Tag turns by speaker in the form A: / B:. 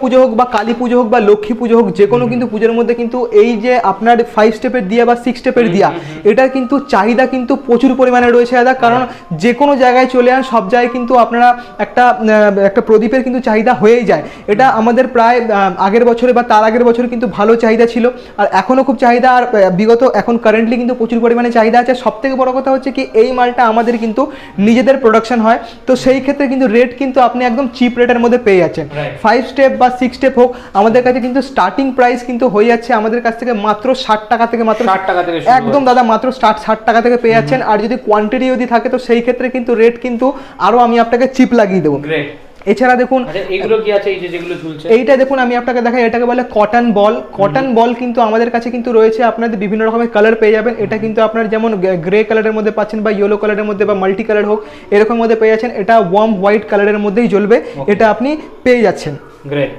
A: পুজো হোক বা কালী পুজো হোক বা লক্ষ্মী পুজো হোক, যে কোনো কিন্তু পুজোর মধ্যে কিন্তু এই যে আপনার 5 স্টেপের দিয়া বা 6 স্টেপের দিয়া, এটার কিন্তু চাহিদা কিন্তু প্রচুর পরিমাণে রয়েছে দাদা। কারণ যে কোনো জায়গায় চলে যান, সব জায়গায় কিন্তু আপনারা একটা প্রদীপের কিন্তু চাহিদা হয়েই যায়। এটা আমাদের প্রায় আগের বছরে বা তার আগের বছরে কিন্তু ভালো চাহিদা ছিল, আর এখনও খুব চাহিদা, আর বিগত এখন কারেন্টলি কিন্তু প্রচুর পরিমাণে চাহিদা আছে। সব থেকে বড় কথা হচ্ছে কি, এই মালটা আমাদের কিন্তু নিজেদের প্রোডাকশন হয়, তো সেই ক্ষেত্রে কিন্তু রেট কিন্তু আপনি একদম চিপ রেটের মধ্যে পেয়ে যাচ্ছেন। 5 স্টেপ বা 6 স্টেপ হোক, আমাদের কাছে কিন্তু স্টার্টিং প্রাইস কিন্তু হয়ে যাচ্ছে আমাদের কাছ থেকে মাত্র 60 টাকা থেকে, মাত্র
B: 60 টাকা থেকে
A: একদম দাদা, মাত্র 60 টাকা থেকে পেয়ে যাচ্ছেন। আর যদি কোয়ান্টিটি যদি থাকে, তো সেই ক্ষেত্রে কিন্তু রেট কিন্তু আরো আমি আপনাকে চিপ লাগিয়ে দেবো। এছাড়া দেখুন
B: এগুলো কি আছে, এই যে যেগুলো ঝুলছে,
A: এইটা দেখুন আমি আপনাকে দেখাই, এটাকে বলে কটন বল। কটন বল কিন্তু আমাদের কাছে কিন্তু রয়েছে, আপনাদের বিভিন্ন রকমের কালার পেয়ে যাবেন। এটা কিন্তু আপনার যেমন গ্রে কালারের মধ্যে পাচ্ছেন, বা ইয়েলো কালারের মধ্যে, বা মাল্টি কালার হোক, এরকম মধ্যে পেয়ে যাচ্ছেন। এটা ওয়ার্ম হোয়াইট কালারের মধ্যেই জ্বলবে, এটা আপনি পেয়ে যাচ্ছেন।
B: গ্রেট।